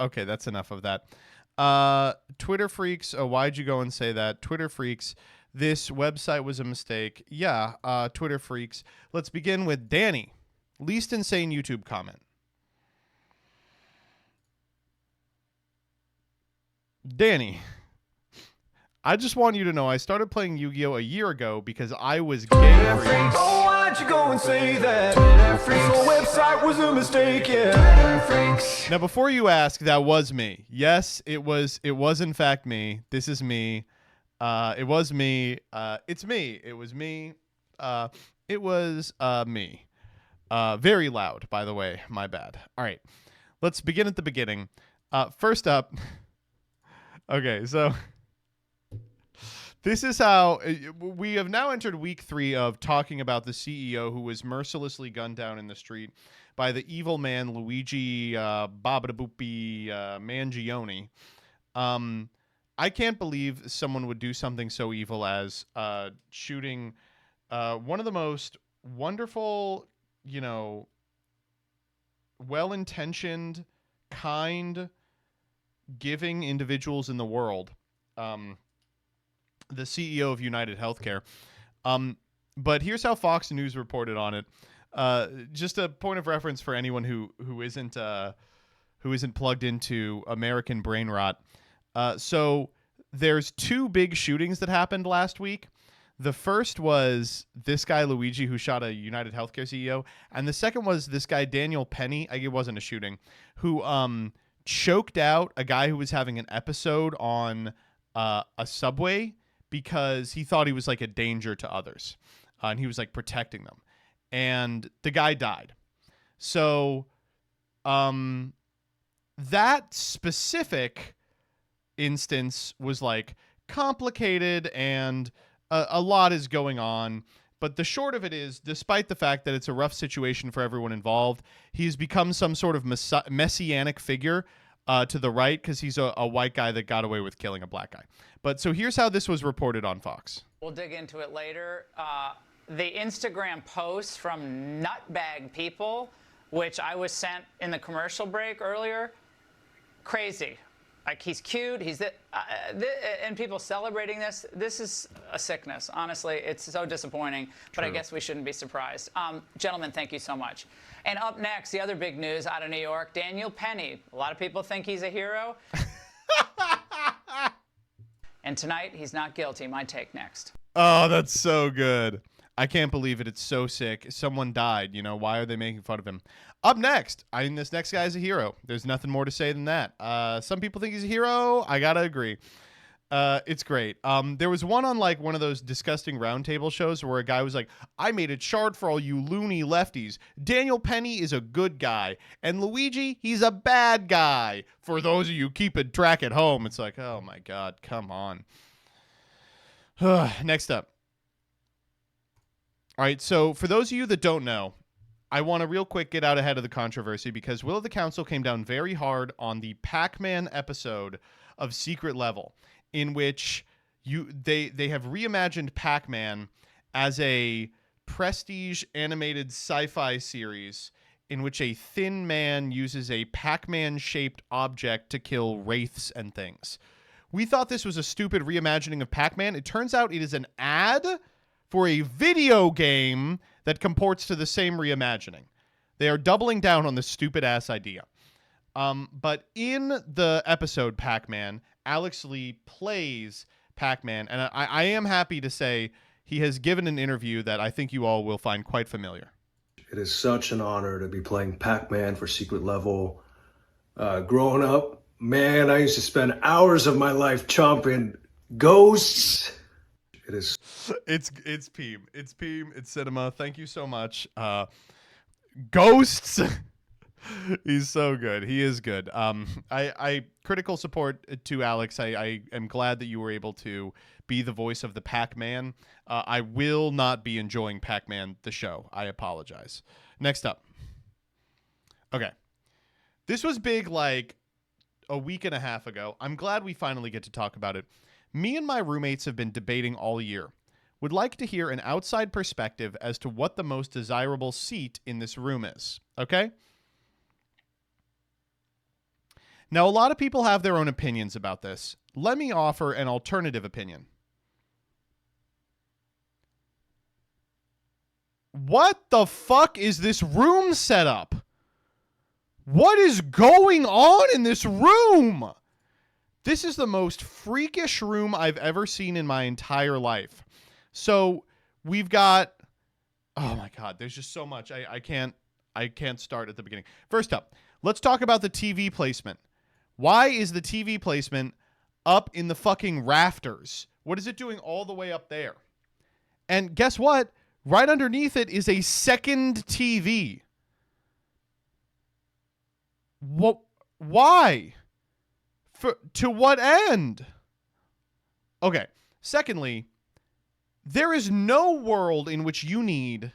Okay, that's enough of that. Twitter Freax. Oh, why'd you go and say that? Twitter Freax. This website was a mistake. Yeah, Twitter Freax. Let's begin with Danny. Least insane YouTube comment. Danny, I just want you to know I started playing Yu-Gi-Oh! A year ago because I was gay. Oh, why'd you go and say that? The website was a mistake, yeah. Now, before you ask, that was me. Yes, it was in fact me. This is me. It was me. It's me. It was me. It was me. Very loud, by the way. My bad. All right. Let's begin at the beginning. First up. Okay, so this is how we have now entered week 3 of talking about the CEO who was mercilessly gunned down in the street by the evil man Luigi Mangion. I can't believe someone would do something so evil as shooting one of the most wonderful, well-intentioned, kind, giving individuals in the world, the CEO of United Healthcare. But here's how Fox News reported on it. Just a point of reference for anyone who isn't plugged into American brain rot. So there's 2 big shootings that happened last week. The first was this guy Luigi who shot a United Healthcare CEO, and the second was this guy Daniel Penny. It wasn't a shooting, who choked out a guy who was having an episode on a subway because he thought he was like a danger to others, and he was like protecting them, and the guy died. So that specific instance was like complicated, and a lot is going on. But the short of it is, despite the fact that it's a rough situation for everyone involved, he's become some sort of messianic figure to the right because he's a white guy that got away with killing a black guy. But so here's how this was reported on Fox. We'll dig into it later. The Instagram posts from nutbag people, which I was sent in the commercial break earlier, crazy. Like, he's cute, and people celebrating this. This is a sickness. Honestly, it's so disappointing, but I guess we shouldn't be surprised. Gentlemen, thank you so much. And up next, the other big news out of New York, Daniel Penny. A lot of people think he's a hero. And tonight, he's not guilty. My take next. Oh, that's so good. I can't believe it. It's so sick. Someone died. Why are they making fun of him? Up next, this next guy is a hero. There's nothing more to say than that. Some people think he's a hero. I gotta agree. It's great. There was one on like one of those disgusting roundtable shows where a guy was like, I made a chart for all you loony lefties. Daniel Penny is a good guy. And Luigi, he's a bad guy. For those of you keeping track at home, it's like, oh my God, come on. Next up. All right, so for those of you that don't know, I want to real quick get out ahead of the controversy because Will of the Council came down very hard on the Pac-Man episode of Secret Level, in which they have reimagined Pac-Man as a prestige animated sci-fi series in which a thin man uses a Pac-Man shaped object to kill wraiths and things. We thought this was a stupid reimagining of Pac-Man. It turns out it is an ad for a video game that comports to the same reimagining. They are doubling down on this stupid-ass idea. But in the episode Pac-Man, Alex Lee plays Pac-Man, and I am happy to say he has given an interview that I think you all will find quite familiar. It is such an honor to be playing Pac-Man for Secret Level. Growing up, man, I used to spend hours of my life chomping ghosts. It is. It's Peem. It's Peem. It's cinema. Thank you so much. Ghosts. He's so good. He is good. I critical support to Alex. I am glad that you were able to be the voice of the Pac-Man. I will not be enjoying Pac-Man the show. I apologize. Next up. Okay. This was big like a week and a half ago. I'm glad we finally get to talk about it. Me and my roommates have been debating all year. Would like to hear an outside perspective as to what the most desirable seat in this room is. Okay? Now, a lot of people have their own opinions about this. Let me offer an alternative opinion. What the fuck is this room set up? What is going on in this room? This is the most freakish room I've ever seen in my entire life. So we've got, oh my God, there's just so much. I can't start at the beginning. First up, let's talk about the TV placement. Why is the TV placement up in the fucking rafters? What is it doing all the way up there? And guess what? Right underneath it is a second TV. What? Why? To what end? Okay. Secondly, there is no world in which you need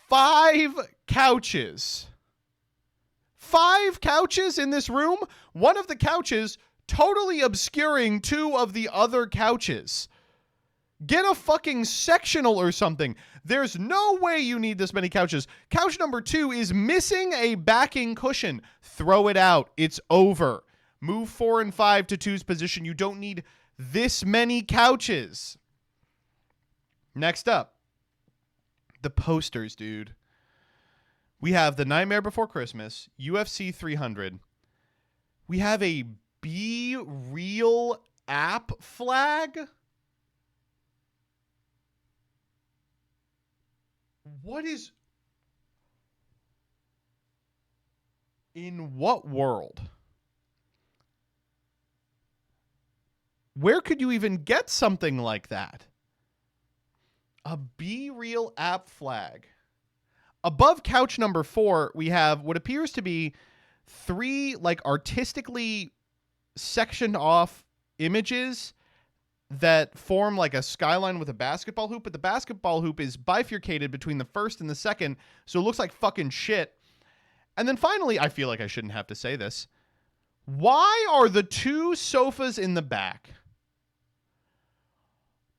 5 couches. 5 couches in this room? One of the couches totally obscuring 2 of the other couches. Get a fucking sectional or something. There's no way you need this many couches. Couch number 2 is missing a backing cushion. Throw it out. It's over. Move 4 and 5 to 2's position. You don't need this many couches. Next up, the posters, dude. We have The Nightmare Before Christmas, UFC 300. We have a Be Real app flag. What is... In what world? Where could you even get something like that? A Be Real app flag. Above couch number 4, we have what appears to be 3 like artistically sectioned off images that form like a skyline with a basketball hoop, but the basketball hoop is bifurcated between the first and the second, so it looks like fucking shit. And then finally, I feel like I shouldn't have to say this. Why are the 2 sofas in the back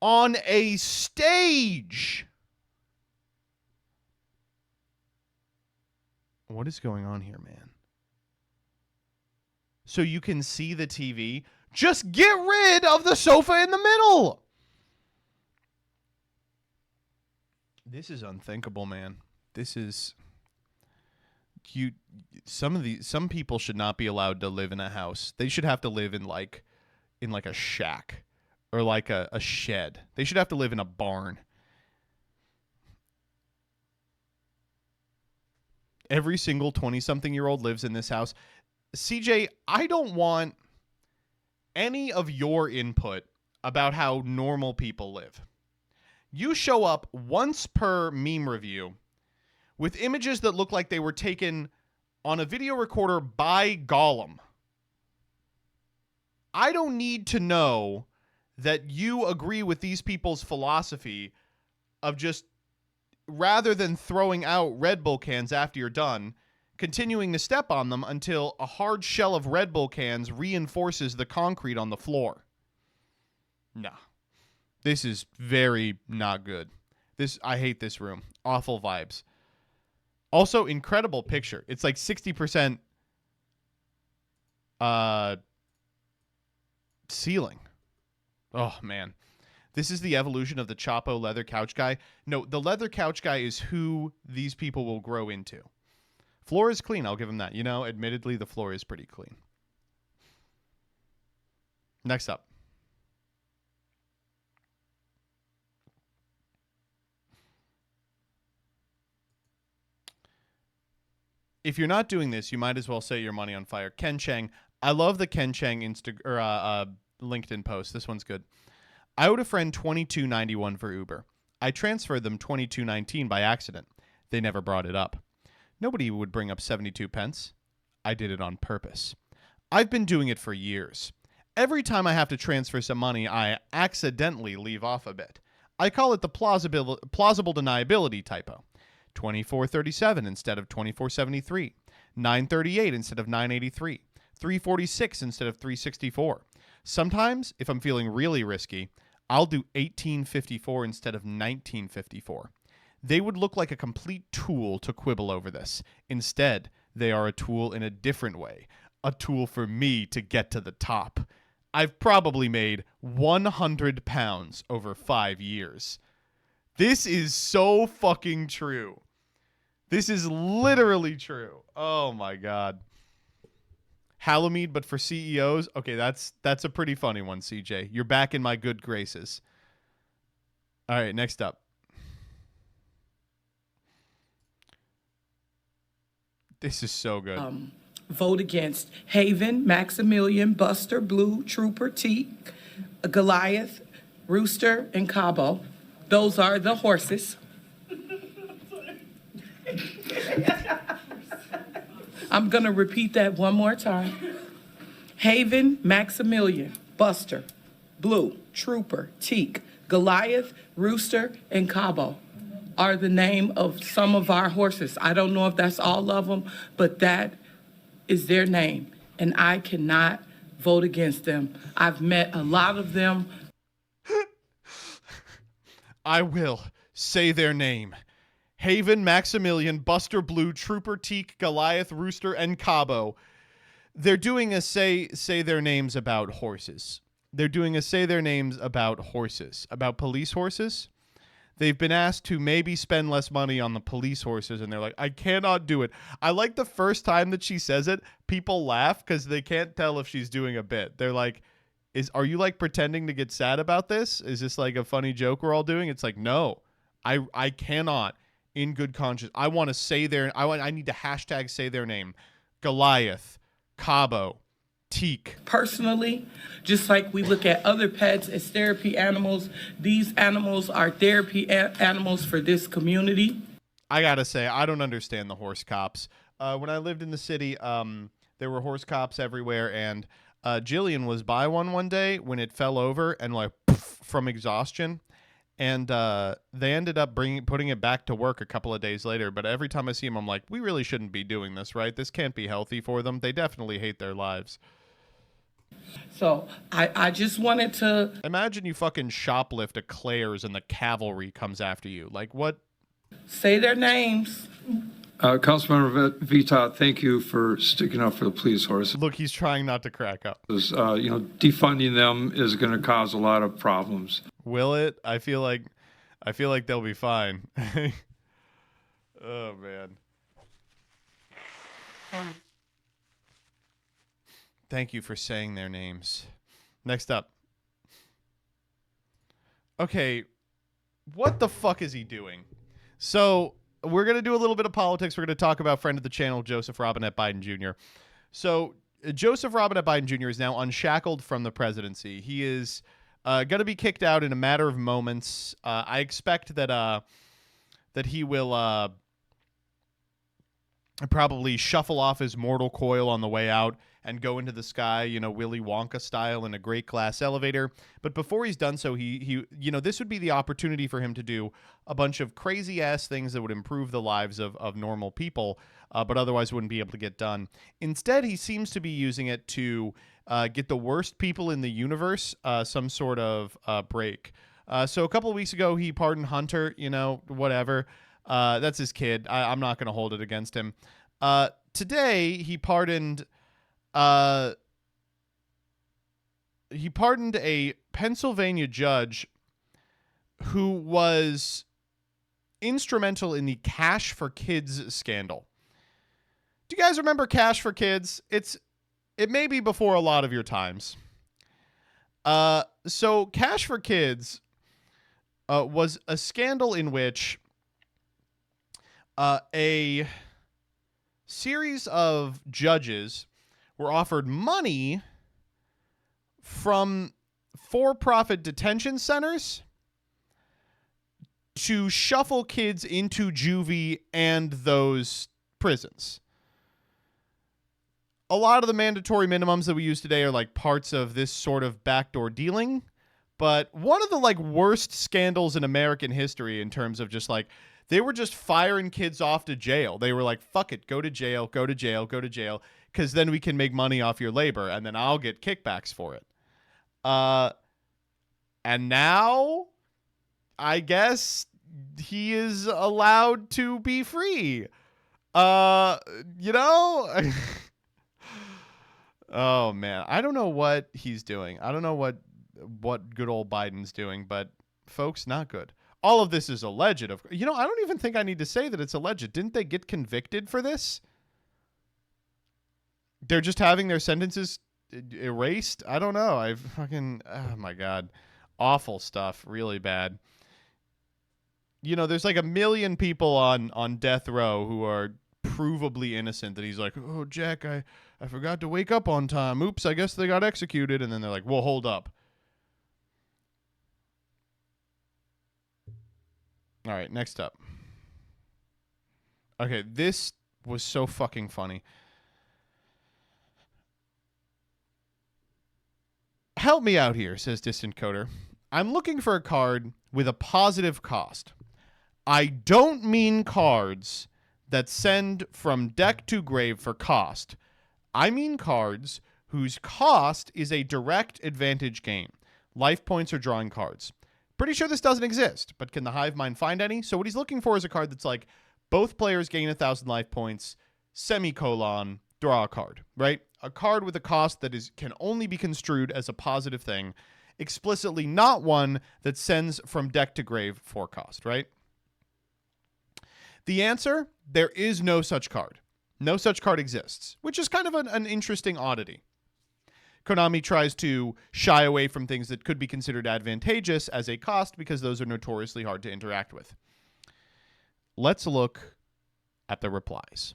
on a stage? What is going on here, man? So you can see the TV. Just get rid of the sofa in the middle. This is unthinkable, man. This is... Some people should not be allowed to live in a house. They should have to live in like a shack or like a shed. They should have to live in a barn. Every single 20-something-year-old lives in this house. CJ, I don't want any of your input about how normal people live. You show up once per meme review with images that look like they were taken on a video recorder by Gollum. I don't need to know that you agree with these people's philosophy of just, rather than throwing out Red Bull cans after you're done, continuing to step on them until a hard shell of Red Bull cans reinforces the concrete on the floor. No. This is very not good. I hate this room. Awful vibes. Also, incredible picture. It's like 60% ceiling. Oh, man. This is the evolution of the Chapo leather couch guy. No, the leather couch guy is who these people will grow into. Floor is clean. I'll give him that. You know, admittedly, the floor is pretty clean. Next up. If you're not doing this, you might as well set your money on fire. Ken Chang. I love the Ken Chang LinkedIn post. This one's good. I owed a friend $22.91 for Uber. I transferred them $22.19 by accident. They never brought it up. Nobody would bring up 72 pence. I did it on purpose. I've been doing it for years. Every time I have to transfer some money, I accidentally leave off a bit. I call it the plausible deniability typo. 2437 instead of 2473, 938 instead of 983, 346 instead of 364. Sometimes, if I'm feeling really risky, I'll do 1854 instead of 1954. They would look like a complete tool to quibble over this. Instead, They are a tool in a different way, a tool for me to get to the top. I've probably made 100 pounds over 5 years. This is so fucking true. This is literally true. Oh my God. Halamede, but for CEOs? Okay, that's a pretty funny one, CJ. You're back in my good graces. All right, next up. This is so good. Vote against Haven, Maximilian, Buster, Blue, Trooper, Teak, Goliath, Rooster, and Cabo. Those are the horses. I'm going to repeat that one more time. Haven, Maximilian, Buster, Blue, Trooper, Teak, Goliath, Rooster, and Cabo are the name of some of our horses. I don't know if that's all of them, but that is their name. And I cannot vote against them. I've met a lot of them. I will say their name. Haven, Maximilian, Buster, Blue, Trooper, Teak, Goliath, Rooster, and Cabo. They're doing a say their names about horses. They're doing a say their names about horses, about police horses. They've been asked to maybe spend less money on the police horses, and they're like, I cannot do it. I like the first time that she says it, people laugh because they can't tell if she's doing a bit. They're like, are you like pretending to get sad about this? Is this like a funny joke we're all doing? It's like, no, I cannot. In good conscience, I want to say I need to hashtag say their name. Goliath, Cabo, Teak. Personally, just like we look at other pets as therapy animals, these animals are therapy animals for this community. I gotta say, I don't understand the horse cops. When I lived in the city, there were horse cops everywhere, and Jillian was by one day when it fell over and like poof, from exhaustion. And they ended up putting it back to work a couple of days later. But every time I see them, I'm like, we really shouldn't be doing this, right? This can't be healthy for them. They definitely hate their lives. So I just wanted to... Imagine you fucking shoplift a Claire's and the cavalry comes after you. Like, what? Say their names. Councilmember Vita, thank you for sticking up for the police horses. Look, he's trying not to crack up. Defunding them is going to cause a lot of problems. Will it? I feel like they'll be fine. Oh man. Thank you for saying their names. Next up. Okay, what the fuck is he doing? So, we're going to do a little bit of politics. We're going to talk about friend of the channel, Joseph Robinette Biden Jr. So, Joseph Robinette Biden Jr. is now unshackled from the presidency. He is going to be kicked out in a matter of moments. I expect that he will probably shuffle off his mortal coil on the way out and go into the sky, Willy Wonka style in a great glass elevator. But before he's done so, he this would be the opportunity for him to do a bunch of crazy ass things that would improve the lives of normal people, but otherwise wouldn't be able to get done. Instead, he seems to be using it to get the worst people in the universe some sort of break. So a couple of weeks ago, he pardoned Hunter, whatever. That's his kid. I'm not going to hold it against him. Today, he pardoned a Pennsylvania judge who was instrumental in the Cash for Kids scandal. Do you guys remember Cash for Kids? It may be before a lot of your times. So Cash for Kids was a scandal in which a series of judges were offered money from for-profit detention centers to shuffle kids into juvie and those prisons. A lot of the mandatory minimums that we use today are like parts of this sort of backdoor dealing, but one of the like worst scandals in American history in terms of just like they were just firing kids off to jail. They were like, fuck it, go to jail, go to jail, go to jail, because then we can make money off your labor, and then I'll get kickbacks for it. And now, I guess he is allowed to be free. You know, oh man, I don't know what he's doing. I don't know what good old Biden's doing, but folks, not good. All of this is alleged. I don't even think I need to say that it's alleged. Didn't they get convicted for this? They're just having their sentences erased. I don't know. Oh my God, awful stuff. Really bad. There's like 1 million people on death row who are provably innocent that he's like, oh, Jack, I forgot to wake up on time. Oops, I guess they got executed. And then they're like, well, hold up. All right, next up. Okay, this was so fucking funny. Help me out here, says Distant Coder. I'm looking for a card with a positive cost. I don't mean cards that send from deck to grave for cost. I mean cards whose cost is a direct advantage gain. Life points or drawing cards. Pretty sure this doesn't exist, but can the hive mind find any? So what he's looking for is a card that's like, both players gain 1,000 life points, semicolon, draw a card, right? A card with a cost that can only be construed as a positive thing, explicitly not one that sends from deck to grave for cost, right? The answer, there is no such card. No such card exists, which is kind of an interesting oddity. Konami tries to shy away from things that could be considered advantageous as a cost because those are notoriously hard to interact with. Let's look at the replies.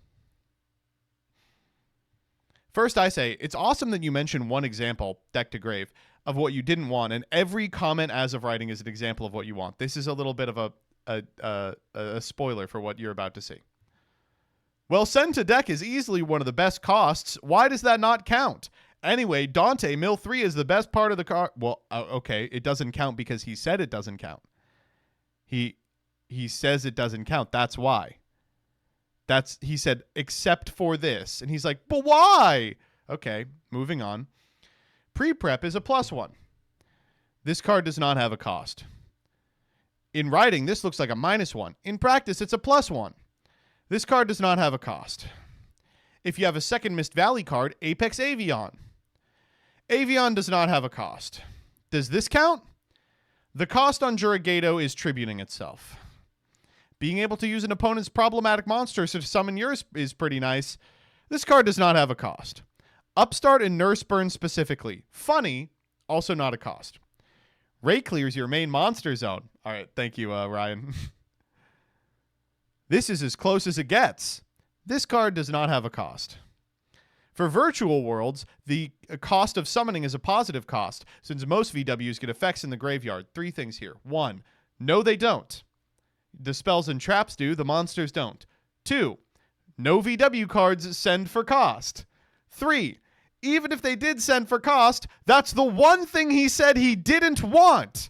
First, I say, it's awesome that you mentioned one example, deck to grave, of what you didn't want, and every comment as of writing is an example of what you want. This is a little bit of a spoiler for what you're about to see. Well, send to deck is easily one of the best costs. Why does that not count? Anyway, Dante, mill 3 is the best part of the card. Well, okay, it doesn't count because he said it doesn't count. He says it doesn't count. That's why. He said, except for this. And he's like, but why? Okay, moving on. Pre-prep is a +1. This card does not have a cost. In writing, this looks like a -1. In practice, it's a +1. This card does not have a cost. If you have a second Mist Valley card, Apex Avion. Avion does not have a cost. Does this count? The cost on Jurigato is tributing itself. Being able to use an opponent's problematic monsters to summon yours is pretty nice. This card does not have a cost. Upstart and Nurse Burn specifically. Funny, also not a cost. Ray clears your main monster zone. All right, thank you, Ryan. This is as close as it gets. This card does not have a cost. For virtual worlds, the cost of summoning is a positive cost, since most VWs get effects in the graveyard. 3 things here. 1, no they don't. The spells and traps do, the monsters don't. 2, no VW cards send for cost. 3, even if they did send for cost, that's the one thing he said he didn't want.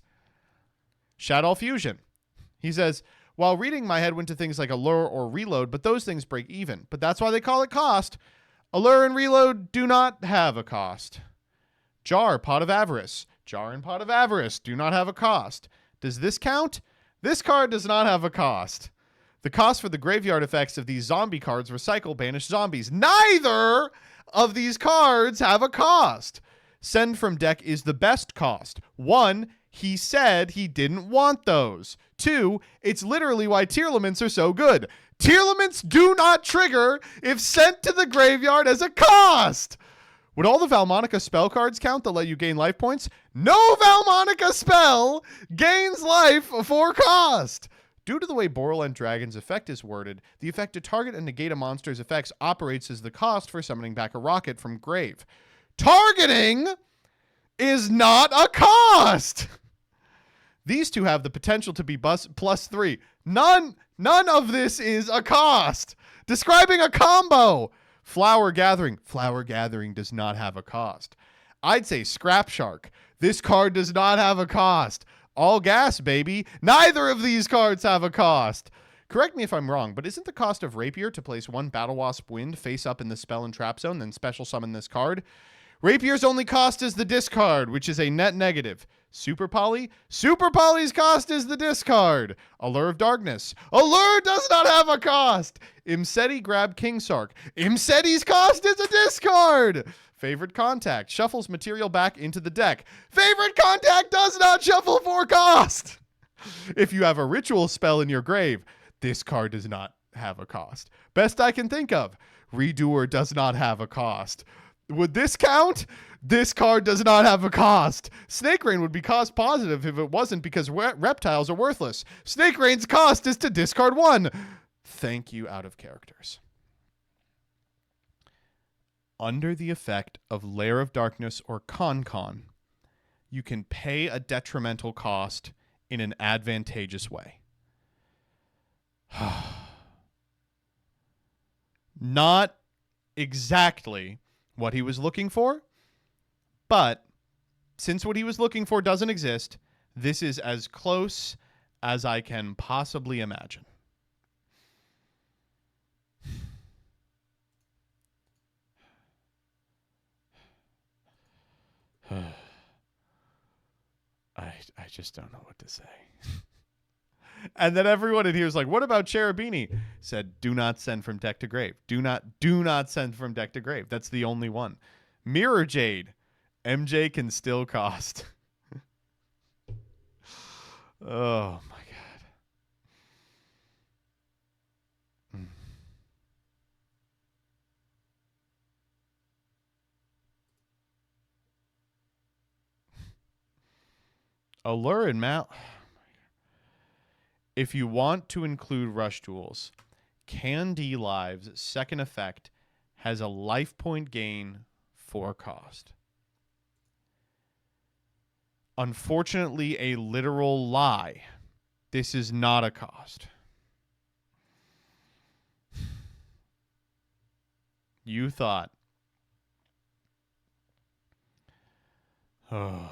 Shadow Fusion. He says, while reading, my head went to things like Allure or Reload, but those things break even. But that's why they call it cost. Allure and Reload do not have a cost. Jar, Pot of Avarice. Jar and Pot of Avarice do not have a cost. Does this count? This card does not have a cost. The cost for the graveyard effects of these zombie cards recycle banished zombies. Neither of these cards have a cost. Send from deck is the best cost. 1, he said he didn't want those. 2, it's literally why Tearlaments are so good. Tearlaments do not trigger if sent to the graveyard as a cost. Would all the Valmonica spell cards count that let you gain life points? No Valmonica spell gains life for cost. Due to the way Borderland Dragon's effect is worded, the effect to target and negate a monster's effects operates as the cost for summoning back a rocket from grave. Targeting is not a cost. These two have the potential to be +3. None of this is a cost. Describing a combo. Flower Gathering. Flower Gathering does not have a cost. I'd say Scrap Shark. This card does not have a cost. All gas, baby. Neither of these cards have a cost. Correct me if I'm wrong, but isn't the cost of Rapier to place 1 Battle Wasp Wind face up in the spell and trap zone, then special summon this card? Rapier's only cost is the discard, which is a net negative. Super Poly? Super Poly's cost is the discard. Allure of Darkness. Allure does not have a cost. Imseti grab King Sark. Imseti's cost is a discard. Favorite Contact. Shuffles material back into the deck. Favorite Contact does not shuffle for cost. If you have a ritual spell in your grave, this card does not have a cost. Best I can think of. Redoer does not have a cost. Would this count? This card does not have a cost. Snake Rain would be cost positive if it wasn't because reptiles are worthless. Snake Rain's cost is to discard 1. Thank you, out of characters. Under the effect of Lair of Darkness or Con, you can pay a detrimental cost in an advantageous way. Not exactly what he was looking for, but since what he was looking for doesn't exist, this is as close as I can possibly imagine. I just don't know what to say. And then everyone in here is like, what about Cherubini? Said, do not send from deck to grave. Do not send from deck to grave. That's the only one. Mirror Jade. MJ can still cost. Oh my god. Allure and Mal. If you want to include Rush Duels, Candy Live's second effect has a life point gain for cost. Unfortunately, a literal lie. This is not a cost. You thought. Oh,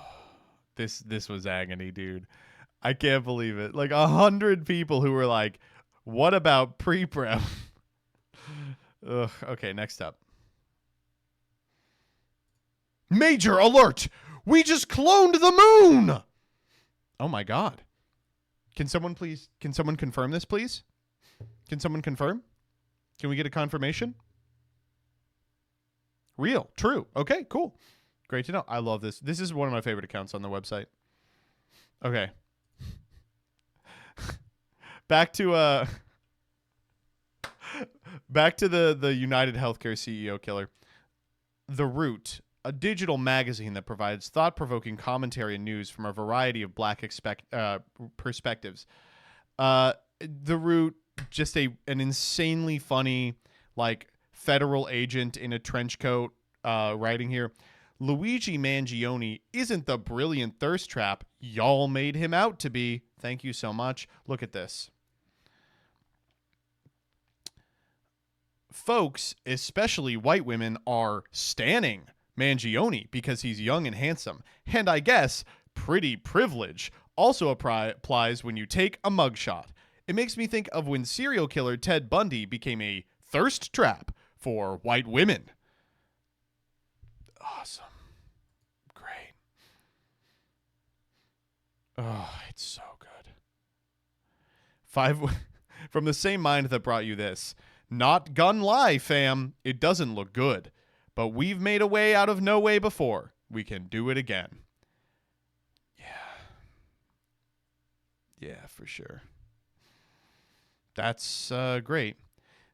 this was agony, dude. I can't believe it. Like 100 people who were like, what about pre-prep? Ugh. Okay, next up. Major alert! We just cloned the moon! Oh my god. Can someone confirm this, please? Can someone confirm? Can we get a confirmation? Real. True. Okay, cool. Great to know. I love this. This is one of my favorite accounts on the website. Okay. Back to the United Healthcare CEO killer. The Root, a digital magazine that provides thought-provoking commentary and news from a variety of black perspectives. The Root, just an insanely funny, like, federal agent in a trench coat writing here. Luigi Mangion isn't the brilliant thirst trap y'all made him out to be. Thank you so much. Look at this. Folks, especially white women, are stanning Mangion because he's young and handsome. And I guess pretty privilege also applies when you take a mugshot. It makes me think of when serial killer Ted Bundy became a thirst trap for white women. Awesome. Great. Oh, it's so good. From the same mind that brought you this. Not gun lie, fam. It doesn't look good. But we've made a way out of no way before. We can do it again. Yeah. Yeah, for sure. That's great.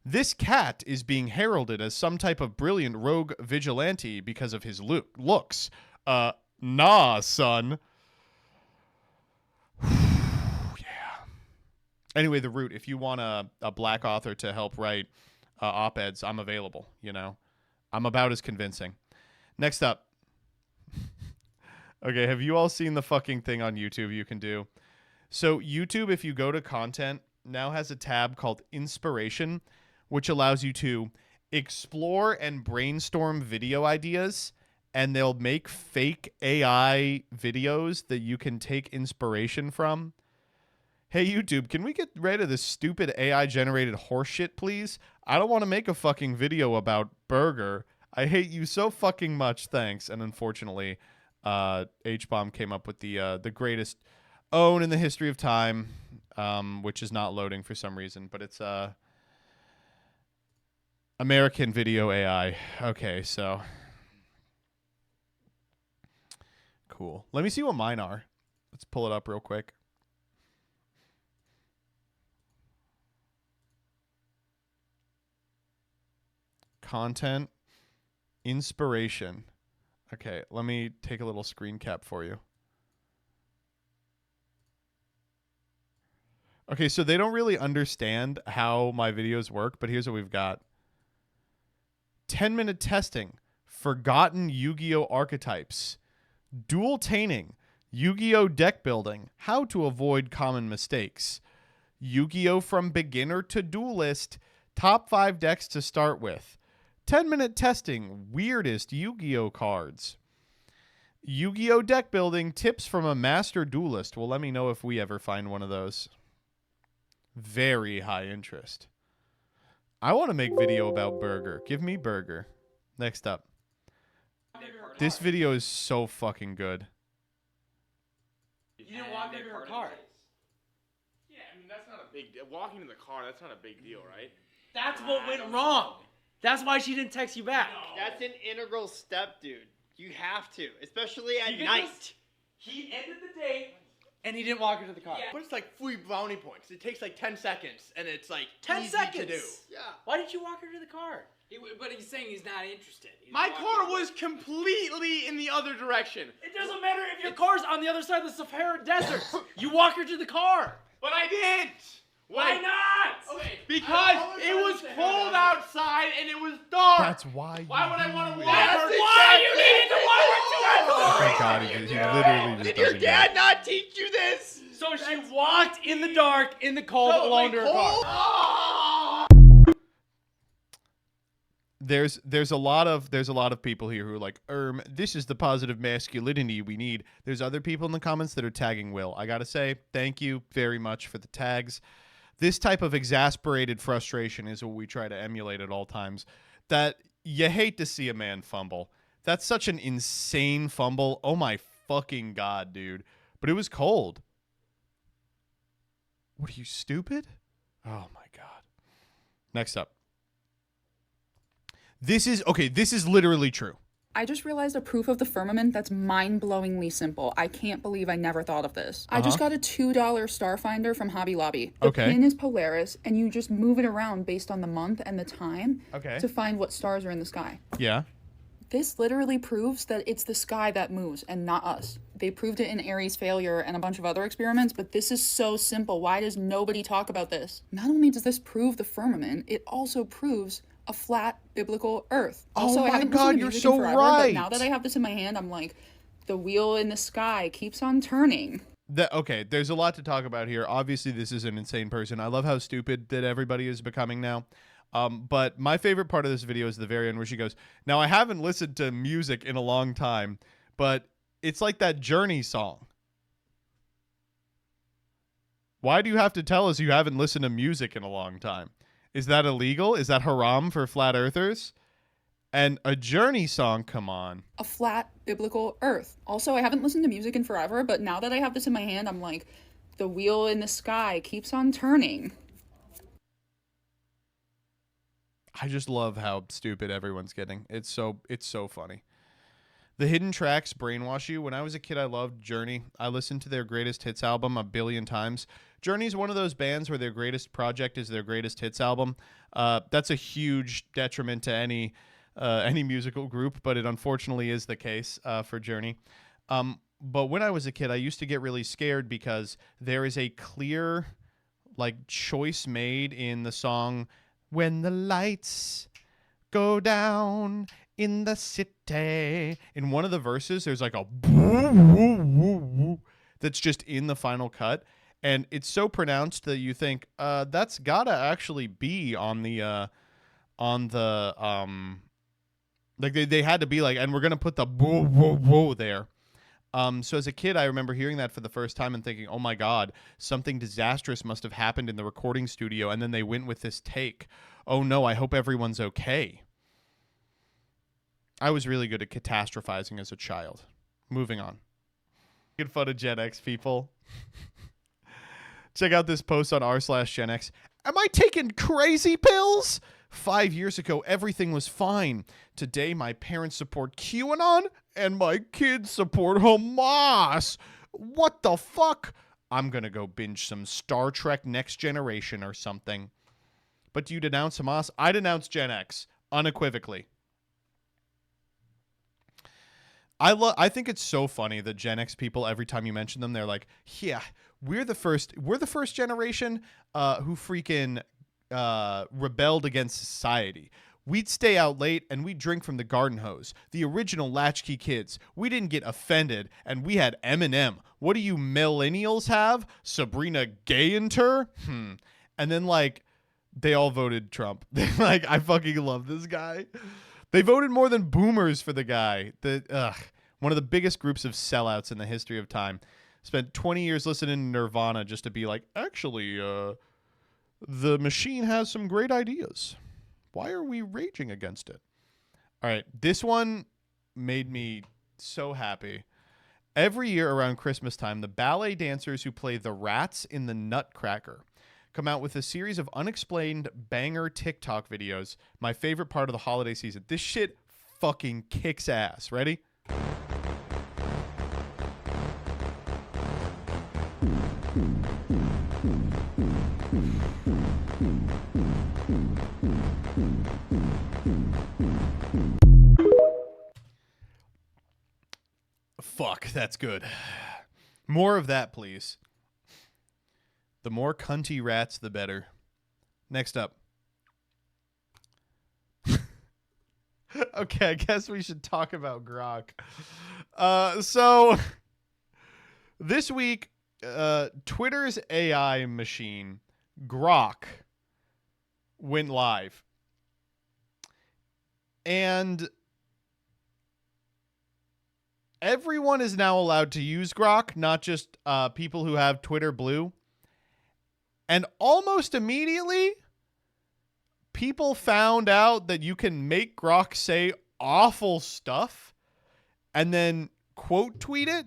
This cat is being heralded as some type of brilliant rogue vigilante because of his looks. Nah, son. Yeah. Anyway, The Root, if you want a black author to help write op-eds, I'm available, you know. I'm about as convincing. Next up. Okay, have you all seen the fucking thing on YouTube you can do? So YouTube, if you go to content, now has a tab called Inspiration, which allows you to explore and brainstorm video ideas, and they'll make fake AI videos that you can take inspiration from. Hey, YouTube, can we get rid of this stupid AI-generated horseshit, please? I don't want to make a fucking video about burger. I hate you so fucking much. Thanks. And unfortunately, H-Bomb came up with the greatest own in the history of time, which is not loading for some reason, but it's American Video AI. Okay, so cool. Let me see what mine are. Let's pull it up real quick. Content, inspiration. Okay, let me take a little screen cap for you. Okay, so they don't really understand how my videos work, but here's what we've got. 10-minute testing, forgotten Yu-Gi-Oh archetypes, dual taining, Yu-Gi-Oh deck building, how to avoid common mistakes, Yu-Gi-Oh from beginner to duelist, top 5 decks to start with, 10-minute testing, weirdest Yu-Gi-Oh cards, Yu-Gi-Oh deck building, tips from a master duelist. Well, let me know if we ever find one of those. Very high interest. I want to make video about burger. Give me burger. Next up. This video is so fucking good. You didn't walk into her car. Yeah, I mean, that's not a big deal. Walking in the car, that's not a big deal, right? That's what went wrong. That's why she didn't text you back. That's an integral step, dude. You have to, especially at night. He ended the date, and he didn't walk her to the car. Yeah. But it's like free brownie points. It takes like 10 seconds, and it's like 10 easy seconds to do. Yeah. Why didn't you walk her to the car? But he's saying he's not interested. My car was completely in the other direction. It doesn't matter if your car's on the other side of the Sahara Desert. You walk her to the car. But I didn't. Why not? Okay. Because it was cold outside and it was dark. That's why. Why would I want to walk That's her? why you needed to walk her to the car. Thank God, he literally just Did your doesn't dad get it. not teach you this? So she walked in the dark, in the cold, alone to her car. There's a lot of people here who are like, this is the positive masculinity we need. There's other people in the comments that are tagging Will. I gotta say, thank you very much for the tags. This type of exasperated frustration is what we try to emulate at all times. That you hate to see a man fumble. That's such an insane fumble. Oh my fucking God, dude. But it was cold. What are you, stupid? Oh my God. Next up. This is literally true. I just realized a proof of the firmament that's mind-blowingly simple. I can't believe I never thought of this. I just got a $2 Starfinder from Hobby Lobby. The pin is Polaris, and you just move it around based on the month and the time to find what stars are in the sky. Yeah. This literally proves that it's the sky that moves and not us. They proved it in Aries failure and a bunch of other experiments, but this is so simple. Why does nobody talk about this? Not only does this prove the firmament, it also proves a flat biblical earth. Also, oh I my haven't God, listened to you're music so in forever, right. But now that I have this in my hand, I'm like, the wheel in the sky keeps on turning. Okay, there's a lot to talk about here. Obviously, this is an insane person. I love how stupid that everybody is becoming now. But my favorite part of this video is the very end where she goes, now I haven't listened to music in a long time, but it's like that Journey song. Why do you have to tell us you haven't listened to music in a long time? Is that illegal? Is that haram for flat earthers? And a Journey song, come on. A flat biblical earth. Also, I haven't listened to music in forever, but now that I have this in my hand, I'm like, the wheel in the sky keeps on turning. I just love how stupid everyone's getting. It's so funny. The hidden tracks brainwash you. When I was a kid, I loved Journey. I listened to their greatest hits album a billion times. Journey's one of those bands where their greatest project is their greatest hits album. That's a huge detriment to any musical group, but it unfortunately is the case for Journey. But when I was a kid, I used to get really scared because there is a clear choice made in the song When the Lights Go Down in the City. In one of the verses, there's like a that's just in the final cut. And it's so pronounced that you think that's gotta actually be on the they had to be like, and we're gonna put the boo woo woo there. So as a kid, I remember hearing that for the first time and thinking, oh my God, something disastrous must have happened in the recording studio. And then they went with this take. Oh no, I hope everyone's okay. I was really good at catastrophizing as a child. Moving on. Making fun of Gen X people. Check out this post on r/Gen X. Am I taking crazy pills? 5 years ago, everything was fine. Today, my parents support QAnon and my kids support Hamas. What the fuck? I'm gonna go binge some Star Trek Next Generation or something. But do you denounce Hamas? I denounce Gen X unequivocally. I think it's so funny that Gen X people, every time you mention them, they're like, yeah, we're the first generation who freaking rebelled against society. We'd stay out late and we'd drink from the garden hose. The original latchkey kids. We didn't get offended and we had Eminem. What do you millennials have? Sabrina Gaynter? And then like they all voted Trump. Like, I fucking love this guy. They voted more than boomers for the guy. One of the biggest groups of sellouts in the history of time. Spent 20 years listening to Nirvana just to be like, actually, the machine has some great ideas. Why are we raging against it? All right, this one made me so happy. Every year around Christmas time, the ballet dancers who play the rats in the Nutcracker come out with a series of unexplained banger TikTok videos. My favorite part of the holiday season. This shit fucking kicks ass. Ready? Fuck, that's good. More of that, please. The more cunty rats, the better. Next up. Okay, I guess we should talk about Grok. So, this week, Twitter's AI machine, Grok, went live. And everyone is now allowed to use Grok, not just people who have Twitter Blue. And almost immediately, people found out that you can make Grok say awful stuff and then quote tweet it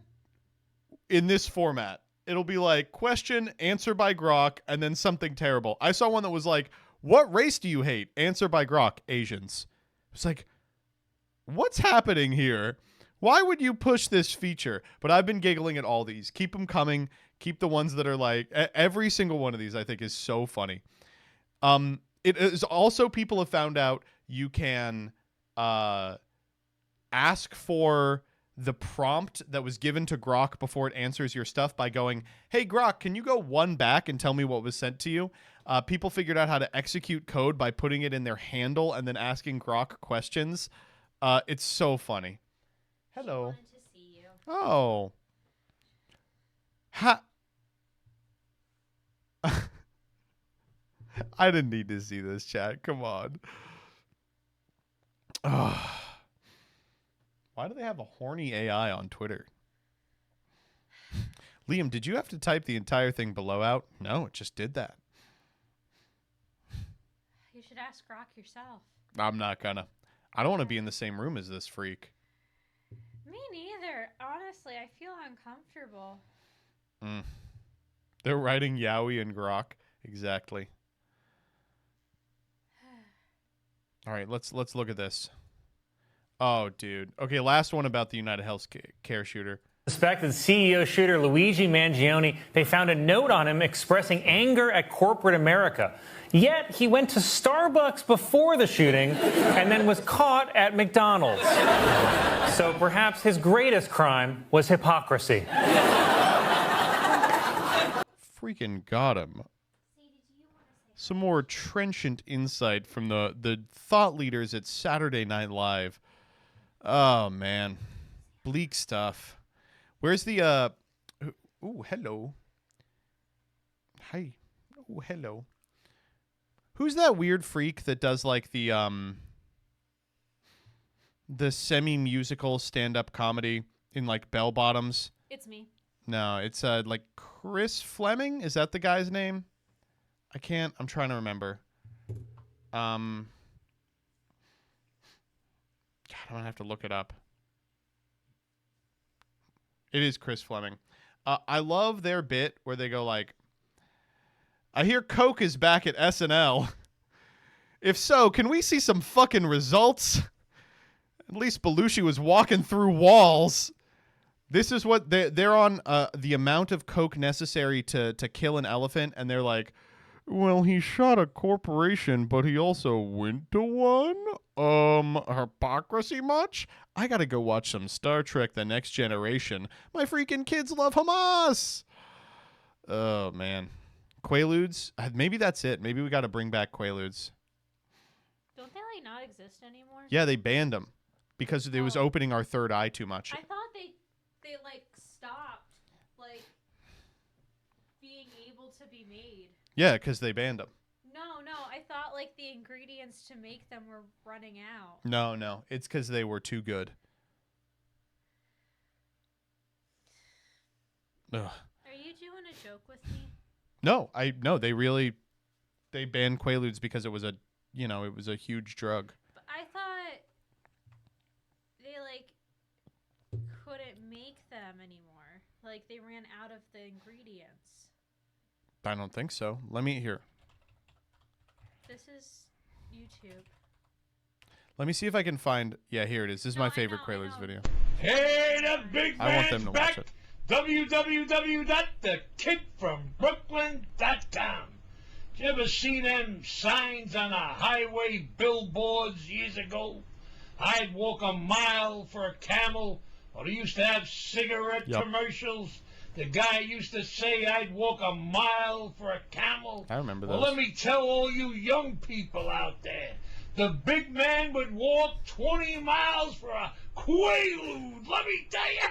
in this format. It'll be like, question, answer by Grok, and then something terrible. I saw one that was like, what race do you hate? Answer by Grok, Asians. It's like, what's happening here? Why would you push this feature? But I've been giggling at all these. Keep them coming. Keep the ones that are like, every single one of these I think is so funny. It is also, people have found out you can ask for the prompt that was given to Grok before it answers your stuff by going, hey, Grok, can you go one back and tell me what was sent to you? People figured out how to execute code by putting it in their handle and then asking Grok questions. It's so funny. Hello. She wanted to see you. Oh. I didn't need to see this, chat. Come on. Why do they have a horny AI on Twitter? Liam, did you have to type the entire thing below out? No, it just did that. You should ask Grok yourself. I'm not gonna. I don't want to be in the same room as this freak. Me neither. Honestly, I feel uncomfortable. They're writing Yowie and Grok. Exactly. All right, let's look at this. Oh, dude. Okay, last one about the United Health Care shooter. Suspected CEO shooter Luigi Mangion, they found a note on him expressing anger at corporate America. Yet he went to Starbucks before the shooting and then was caught at McDonald's. So perhaps his greatest crime was hypocrisy. Freaking got him. Some more trenchant insight from the thought leaders at Saturday Night Live. Oh, man. Bleak stuff. Where's the, ooh, hello. Hi. Oh, hello. Who's that weird freak that does, like, the semi-musical stand-up comedy in, like, bell bottoms? It's me. No, it's, like, Chris Fleming? Is that the guy's name? I'm trying to remember. God, I'm gonna have to look it up. It is Chris Fleming. I love their bit where they go like, I hear Coke is back at SNL. If so, can we see some fucking results? At least Belushi was walking through walls. This is what they're on, the amount of Coke necessary to kill an elephant, and they're like, well, he shot a corporation, but he also went to one? Hypocrisy much? I gotta go watch some Star Trek The Next Generation. My freaking kids love Hamas! Oh, man. Quaaludes? Maybe that's it. Maybe we gotta bring back Quaaludes. Don't they like not exist anymore? Yeah, they banned them because it was opening our third eye too much. I thought they like stopped like being able to be made. Yeah, because they banned them. No, I thought like the ingredients to make them were running out. No, it's because they were too good. Ugh. Are you doing a joke with me? No, they banned Quaaludes because it was a huge drug. But I thought they like couldn't make them anymore. Like they ran out of the ingredients. I don't think so. Let me hear. This is YouTube. Let me see if I can find. Yeah, here it is. This is my favorite Quaaludes video. Hey, the big I want them man's to back. watch it. www.thekidfrombrooklyn.com. You ever see them signs on the highway billboards years ago? I'd walk a mile for a camel. Or they used to have cigarette commercials. The guy used to say, I'd walk a mile for a camel. I remember Well, those. let me tell all you young people out there, the big man would walk 20 miles for a Quaalude. Let me tell you.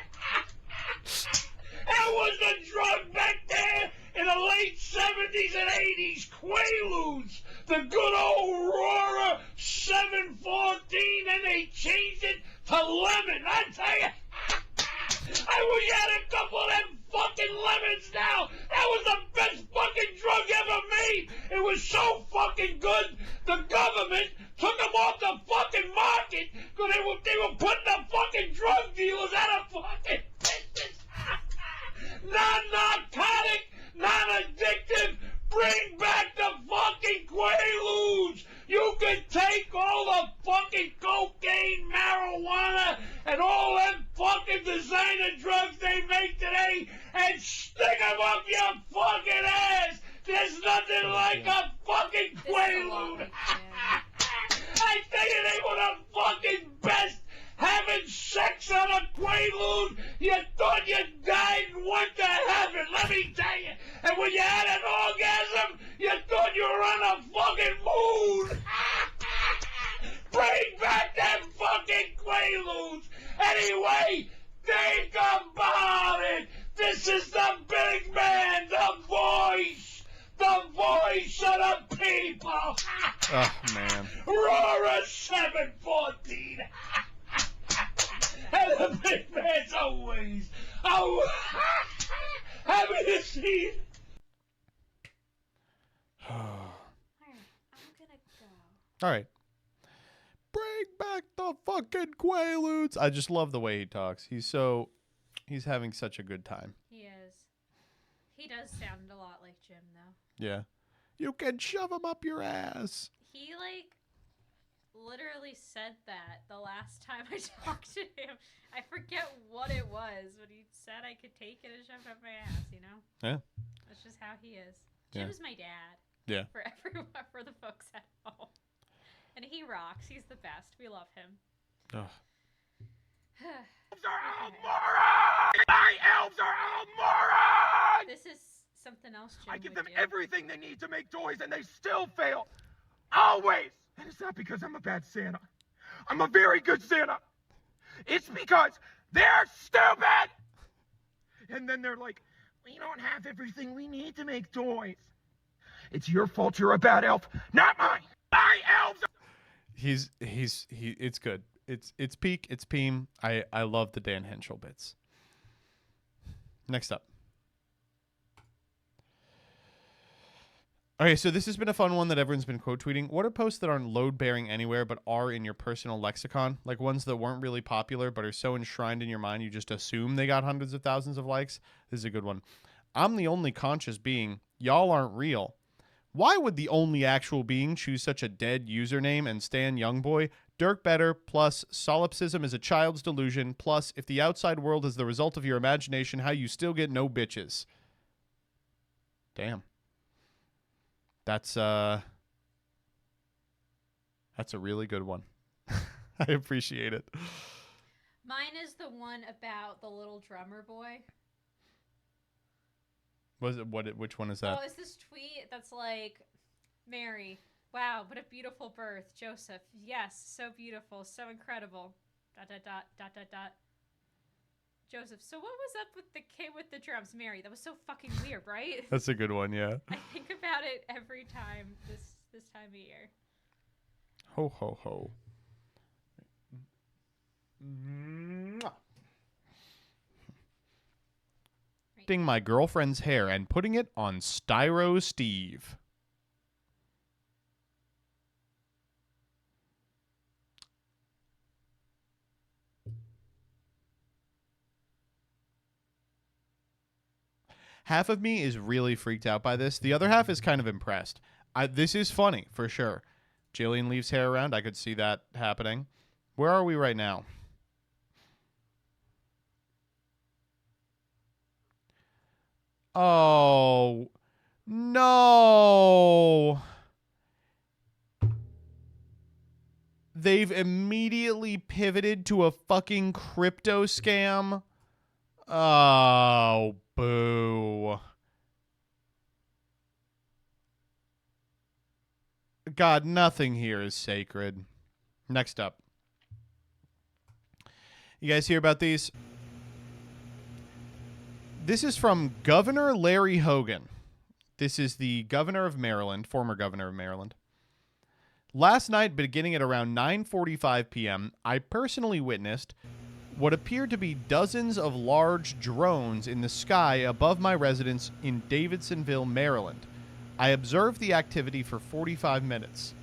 That was the drug back there in the late 70s and 80s. Quaaludes. The good old Aurora 714, and they changed it to lemon. I tell you. I wish I had a couple of them fucking lemons now. That was the best fucking drug ever made. It was so fucking good. The government took them off the fucking market because they were putting the fucking drug dealers out of fucking business. Non-narcotic, non-addictive. Bring back the fucking Quaaludes. You can take all the fucking cocaine, marijuana, and all them fucking designer drugs they make today and stick them up your fucking ass. There's nothing like a fucking Quaalude. I tell you, they were the fucking best. Having sex on a Quaalude, you thought you died and went to heaven, let me tell you. And when you had an orgasm, you thought you were on a fucking moon. Bring back them fucking Quaaludes. Anyway, think about it. This is the big man, the voice of the people. Oh, man. Aurora 714. And the big man's always happy to see it. All right. Bring back the fucking Quaaludes. I just love the way he talks. He's having such a good time. He is. He does sound a lot like Jim, though. Yeah. You can shove him up your ass. He, like, literally said that the last time I talked to him. I forget what it was, but he said I could take it and shove it up my ass, you know? Yeah. That's just how he is. Yeah. Jim's my dad. Yeah. For everyone, for the folks at home. And he rocks. He's the best. We love him. Ugh. Elves are all morons! My elves are all morons! This is something else Jim I give would them do. everything they need to make toys, and they still fail. Always. And it's not because I'm a bad Santa. I'm a very good Santa. It's because they're stupid. And then they're like, we don't have everything we need to make toys. It's your fault you're a bad elf, not mine. My elves are... It's good. It's peak, it's Peem. I love the Dan Henschel bits. Next up. Okay, so this has been a fun one that everyone's been quote tweeting. What are posts that aren't load bearing anywhere but are in your personal lexicon? Like ones that weren't really popular but are so enshrined in your mind you just assume they got hundreds of thousands of likes? This is a good one. I'm the only conscious being. Y'all aren't real. Why would the only actual being choose such a dead username and Stan Youngboy? Dirk better, plus solipsism is a child's delusion, plus if the outside world is the result of your imagination, how you still get no bitches. Damn. That's a really good one. I appreciate it. Mine is the one about the little drummer boy. Was it which one is that? Oh, it's this tweet that's like, Mary, wow, what a beautiful birth. Joseph, yes, so beautiful, so incredible. ... Joseph, so what was up with the kid with the drums? Mary, that was so fucking weird, right? That's a good one, yeah. I think about it every time this time of year. Ho, ho, ho. Cutting my girlfriend's hair and putting it on Styro Steve. Half of me is really freaked out by this. The other half is kind of impressed. This is funny, for sure. Jillian leaves hair around. I could see that happening. Where are we right now? Oh, no. They've immediately pivoted to a fucking crypto scam. Oh, boo. God, nothing here is sacred. Next up. You guys hear about these? This is from Governor Larry Hogan. This is the governor of Maryland, former governor of Maryland. Last night, beginning at around 9:45 p.m., I personally witnessed what appeared to be dozens of large drones in the sky above my residence in Davidsonville, Maryland. I observed the activity for 45 minutes.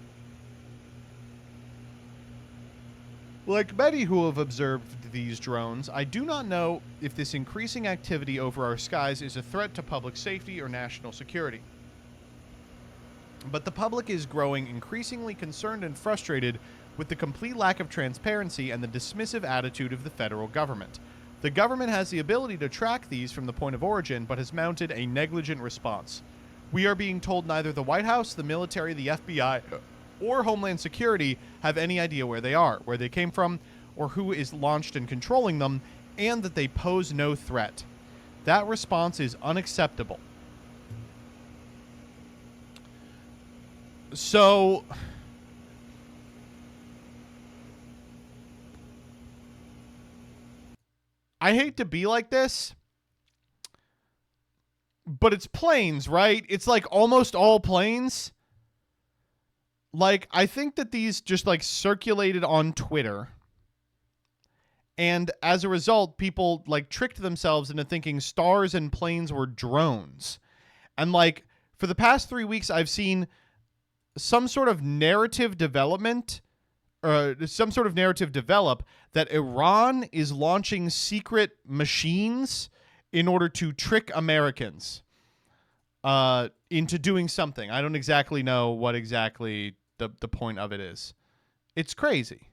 Like many who have observed these drones, I do not know if this increasing activity over our skies is a threat to public safety or national security. But the public is growing increasingly concerned and frustrated with the complete lack of transparency and the dismissive attitude of the federal government. The government has the ability to track these from the point of origin, but has mounted a negligent response. We are being told neither the White House, the military, the FBI, or Homeland Security have any idea where they are, where they came from, or who is launched and controlling them, and that they pose no threat. That response is unacceptable. So, I hate to be like this, but it's planes, right? It's like almost all planes. Like, I think that these just like circulated on Twitter. And as a result, people like tricked themselves into thinking stars and planes were drones. And like, for the past 3 weeks, I've seen some sort of narrative development, some sort of narrative develop that Iran is launching secret machines in order to trick Americans into doing something. I don't exactly know what exactly the point of it is. It's crazy.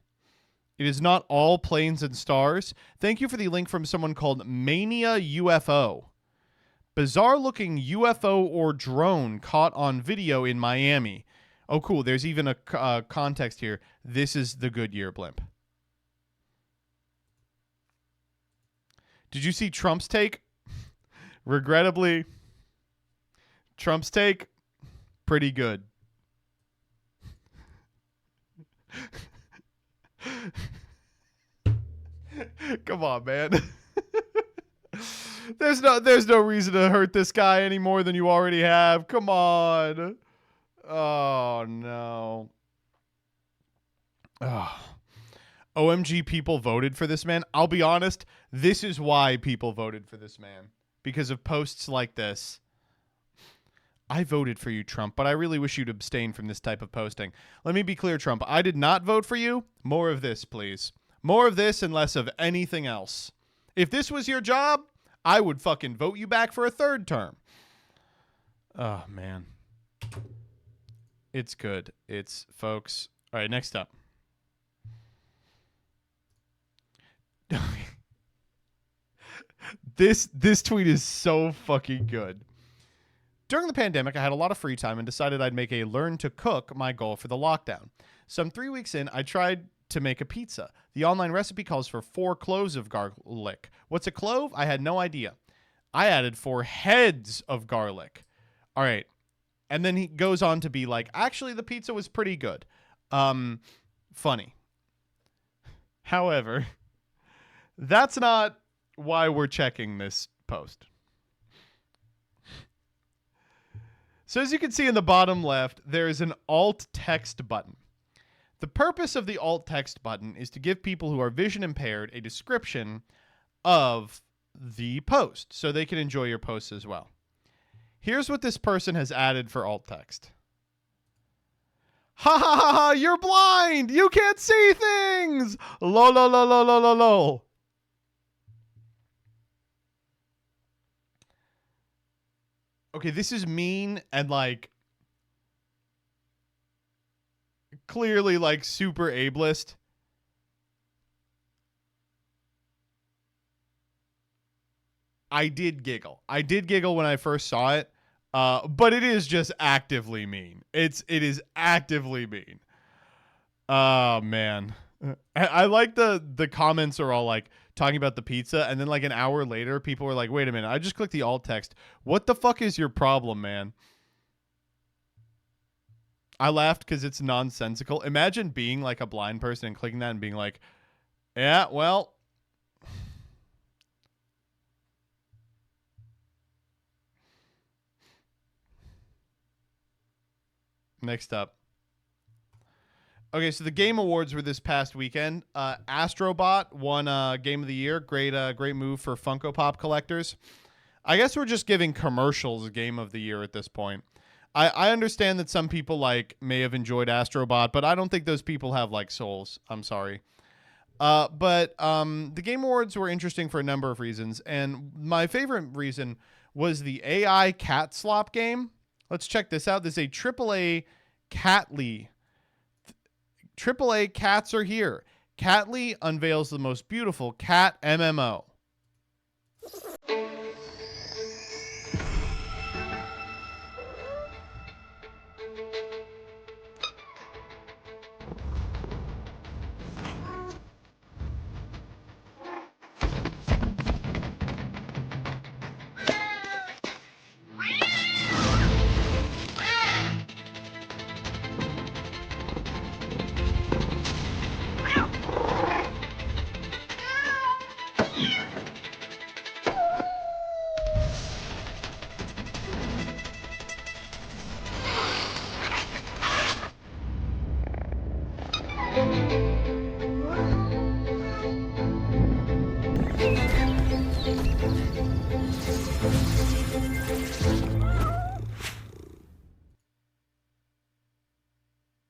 It is not all planes and stars. Thank you for the link from someone called Mania UFO. Bizarre-looking UFO or drone caught on video in Miami. Oh, cool. There's even a context here. This is the Goodyear blimp. Did you see Trump's take? Regrettably, Trump's take, pretty good. Come on, man. There's no reason to hurt this guy any more than you already have. Come on. Oh, no. Oh. OMG, people voted for this man. I'll be honest, this is why people voted for this man. Because of posts like this. I voted for you, Trump, but I really wish you'd abstain from this type of posting. Let me be clear, Trump. I did not vote for you. More of this, please. More of this and less of anything else. If this was your job, I would fucking vote you back for a third term. Oh, man. It's good. It's, folks. All right, next up. This tweet is so fucking good. During the pandemic, I had a lot of free time and decided I'd make a learn to cook my goal for the lockdown. Some 3 weeks in, I tried to make a pizza. The online recipe calls for 4 cloves of garlic. What's a clove? I had no idea. I added 4 heads of garlic. All right. And then he goes on to be like, actually, the pizza was pretty good. Funny. However, that's not why we're checking this post. So as you can see in the bottom left, there is an alt text button. The purpose of the alt text button is to give people who are vision impaired a description of the post so they can enjoy your posts as well. Here's what this person has added for alt text. Ha ha ha ha, you're blind! You can't see things! Lol lol lol lol lol lol. Okay, this is mean and like clearly like super ableist. I did giggle. I did giggle when I first saw it, but it is just actively mean. It is actively mean. Oh man, I like the comments are all like talking about the pizza, and then like an hour later, people were like, "Wait a minute, I just clicked the alt text. What the fuck is your problem, man?" I laughed because it's nonsensical. Imagine being like a blind person and clicking that and being like, "Yeah, well." Next up. Okay, so the Game Awards were this past weekend. Astrobot won Game of the Year. Great move for Funko Pop collectors. I guess we're just giving commercials Game of the Year at this point. I understand that some people like may have enjoyed Astrobot, but I don't think those people have like souls. I'm sorry. But the Game Awards were interesting for a number of reasons, and my favorite reason was the AI cat slop game. Let's check this out. This is a AAA Catly. AAA cats are here. Catly unveils the most beautiful cat MMO.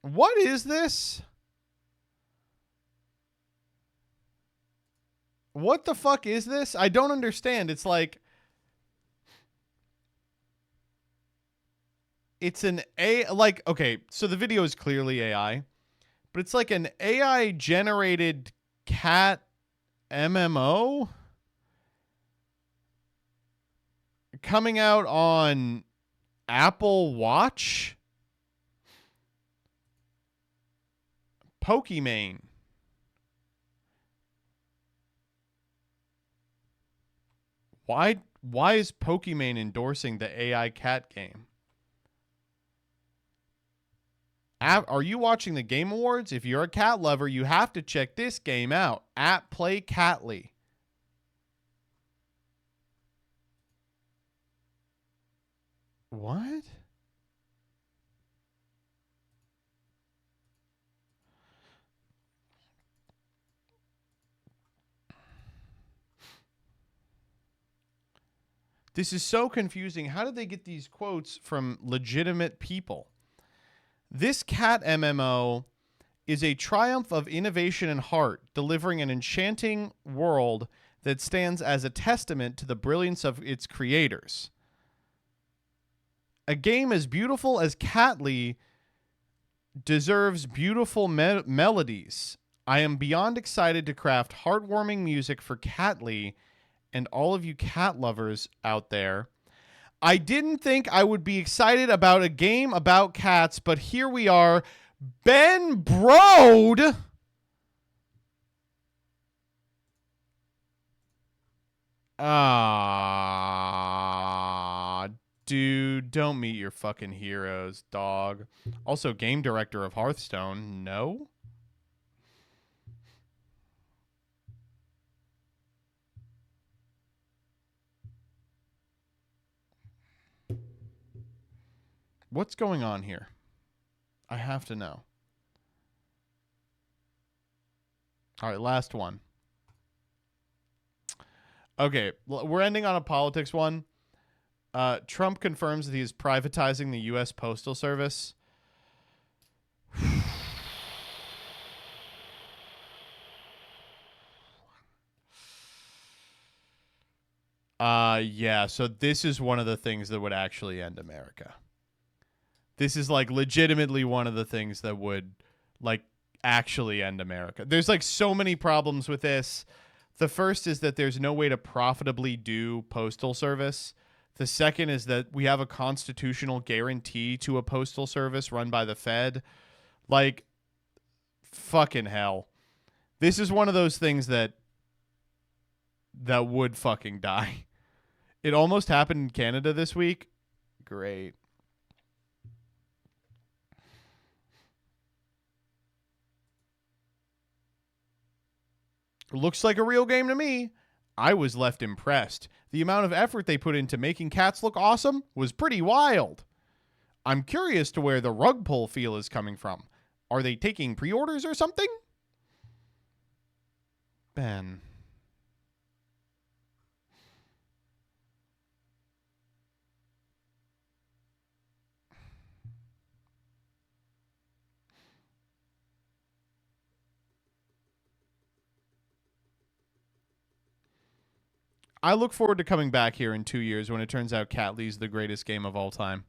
What is this? What the fuck is this? I don't understand. It's like it's an okay, so the video is clearly AI, but it's like an AI generated cat MMO coming out on Apple Watch. Pokimane. Why is Pokimane endorsing the AI cat game? Are you watching the Game Awards? If you're a cat lover, you have to check this game out. At Play Catly. What? This is so confusing. How did they get these quotes from legitimate people? This cat MMO is a triumph of innovation and heart, delivering an enchanting world that stands as a testament to the brilliance of its creators. A game as beautiful as Catly deserves beautiful melodies. I am beyond excited to craft heartwarming music for Catly and all of you cat lovers out there. I didn't think I would be excited about a game about cats, but here we are. Ben Brode. Dude, don't meet your fucking heroes, dog. Also, game director of Hearthstone. No? What's going on here? I have to know. All right, last one. Okay, we're ending on a politics one. Trump confirms that he is privatizing the U.S. Postal Service. Yeah, so this is one of the things that would actually end America. This is like legitimately one of the things that would like actually end America. There's like so many problems with this. The first is that there's no way to profitably do postal service. The second is that we have a constitutional guarantee to a postal service run by the Fed. Like, fucking hell. This is one of those things that would fucking die. It almost happened in Canada this week. Great. Looks like a real game to me. I was left impressed. The amount of effort they put into making cats look awesome was pretty wild. I'm curious to where the rug pull feel is coming from. Are they taking pre-orders or something? Ben. I look forward to coming back here in 2 years when it turns out Catly's the greatest game of all time.